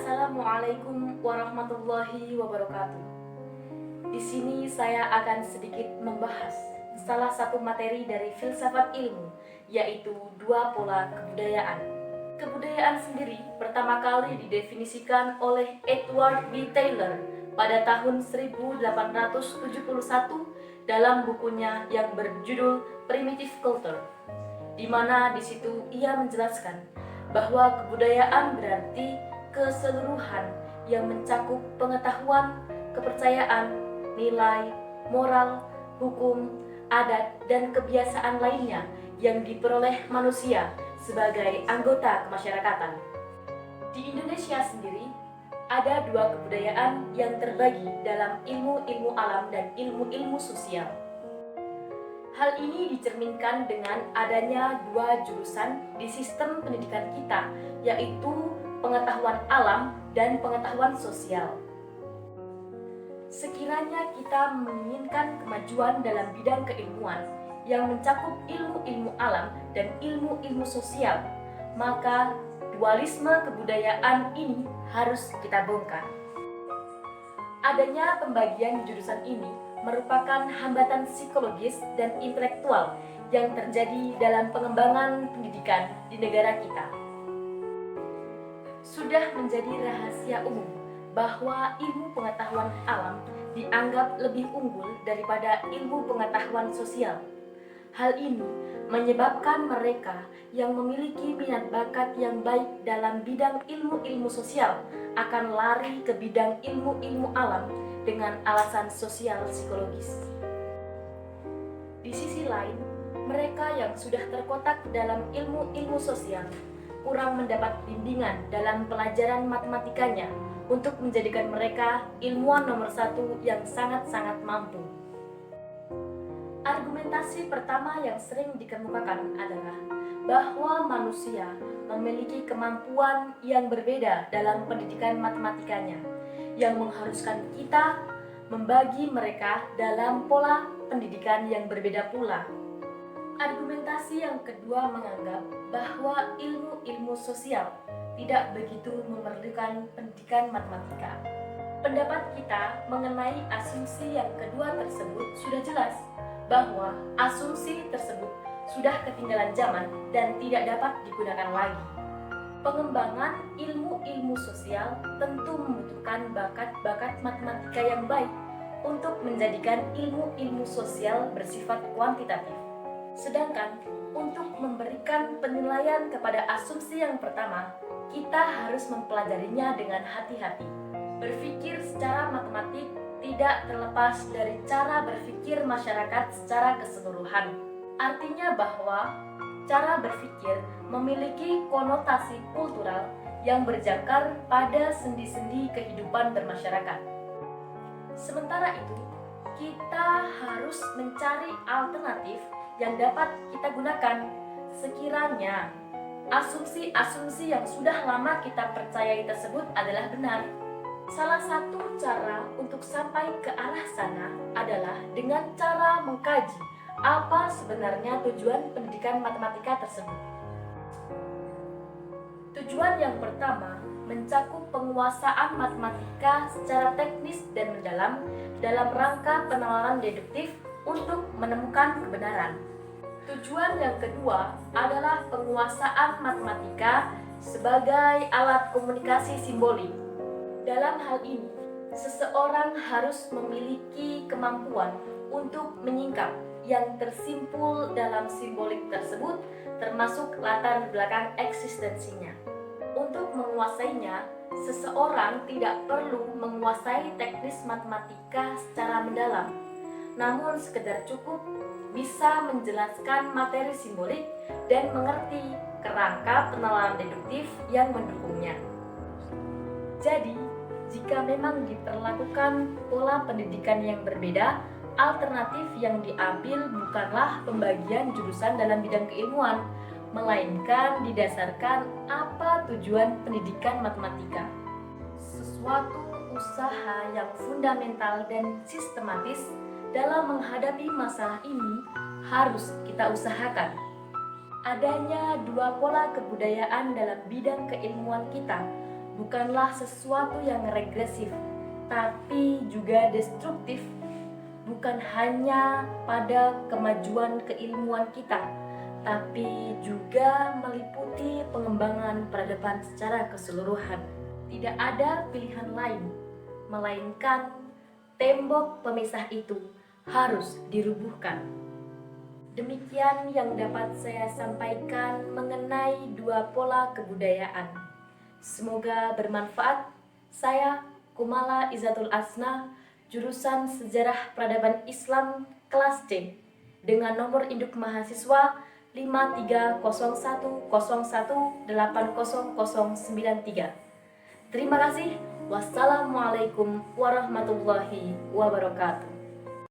Assalamualaikum warahmatullahi wabarakatuh. Di sini saya akan sedikit membahas salah satu materi dari filsafat ilmu, yaitu dua pola kebudayaan. Kebudayaan sendiri pertama kali didefinisikan oleh Edward B. Taylor pada tahun 1871 dalam bukunya yang berjudul Primitive Culture, di mana di situ ia menjelaskan bahwa kebudayaan berarti keseluruhan yang mencakup pengetahuan, kepercayaan, nilai, moral, hukum, adat, dan kebiasaan lainnya yang diperoleh manusia sebagai anggota kemasyarakatan. Di Indonesia sendiri, ada dua kebudayaan yang terbagi dalam ilmu-ilmu alam dan ilmu-ilmu sosial. Hal ini dicerminkan dengan adanya dua jurusan di sistem pendidikan kita, yaitu pengetahuan alam dan pengetahuan sosial. Sekiranya kita menginginkan kemajuan dalam bidang keilmuan yang mencakup ilmu-ilmu alam dan ilmu-ilmu sosial, maka dualisme kebudayaan ini harus kita bongkar. Adanya pembagian jurusan ini merupakan hambatan psikologis dan intelektual yang terjadi dalam pengembangan pendidikan di negara kita. Sudah menjadi rahasia umum bahwa ilmu pengetahuan alam dianggap lebih unggul daripada ilmu pengetahuan sosial. Hal ini menyebabkan mereka yang memiliki minat bakat yang baik dalam bidang ilmu-ilmu sosial akan lari ke bidang ilmu-ilmu alam dengan alasan sosial psikologis. Di sisi lain, mereka yang sudah terkotak dalam ilmu-ilmu sosial kurang mendapat bimbingan dalam pelajaran matematikanya untuk menjadikan mereka ilmuwan nomor satu yang sangat-sangat mampu. Argumentasi pertama yang sering dikemukakan adalah bahwa manusia memiliki kemampuan yang berbeda dalam pendidikan matematikanya, yang mengharuskan kita membagi mereka dalam pola pendidikan yang berbeda pula. Argumentasi yang kedua menganggap bahwa ilmu-ilmu sosial tidak begitu memerlukan pendidikan matematika. Pendapat kita mengenai asumsi yang kedua tersebut sudah jelas, bahwa asumsi tersebut sudah ketinggalan zaman dan tidak dapat digunakan lagi. Pengembangan ilmu-ilmu sosial tentu membutuhkan bakat-bakat matematika yang baik untuk menjadikan ilmu-ilmu sosial bersifat kuantitatif. Sedangkan untuk memberikan penilaian kepada asumsi yang pertama, kita harus mempelajarinya dengan hati-hati. Berpikir secara matematik tidak terlepas dari cara berpikir masyarakat secara keseluruhan. Artinya bahwa cara berpikir memiliki konotasi kultural yang berjangkar pada sendi-sendi kehidupan bermasyarakat. Sementara itu, kita harus mencari alternatif yang dapat kita gunakan sekiranya asumsi-asumsi yang sudah lama kita percayai tersebut adalah benar. Salah satu cara untuk sampai ke arah sana adalah dengan cara mengkaji apa sebenarnya tujuan pendidikan matematika tersebut. Tujuan yang pertama mencakup penguasaan matematika secara teknis dan mendalam dalam rangka penalaran deduktif untuk menemukan kebenaran. Tujuan yang kedua adalah penguasaan matematika sebagai alat komunikasi simbolik. Dalam hal ini, seseorang harus memiliki kemampuan untuk menyingkap yang tersimpul dalam simbolik tersebut, termasuk latar belakang eksistensinya. Untuk menguasainya, seseorang tidak perlu menguasai teknis matematika secara mendalam, namun sekedar cukup bisa menjelaskan materi simbolik dan mengerti kerangka penalaran deduktif yang mendukungnya. Jadi, jika memang diperlakukan pola pendidikan yang berbeda, alternatif yang diambil bukanlah pembagian jurusan dalam bidang keilmuan, melainkan didasarkan apa tujuan pendidikan matematika. Suatu usaha yang fundamental dan sistematis dalam menghadapi masalah ini harus kita usahakan. Adanya dua pola kebudayaan dalam bidang keilmuan kita bukanlah sesuatu yang regresif, tapi juga destruktif. Bukan hanya pada kemajuan keilmuan kita, tapi juga meliputi pengembangan peradaban secara keseluruhan. Tidak ada pilihan lain, melainkan tembok pemisah itu harus dirubuhkan. Demikian yang dapat saya sampaikan mengenai dua pola kebudayaan. Semoga bermanfaat. Saya Kumala Izatul Asna, jurusan Sejarah Peradaban Islam kelas C, dengan nomor induk mahasiswa 5301018093. Terima kasih. Wassalamualaikum warahmatullahi wabarakatuh.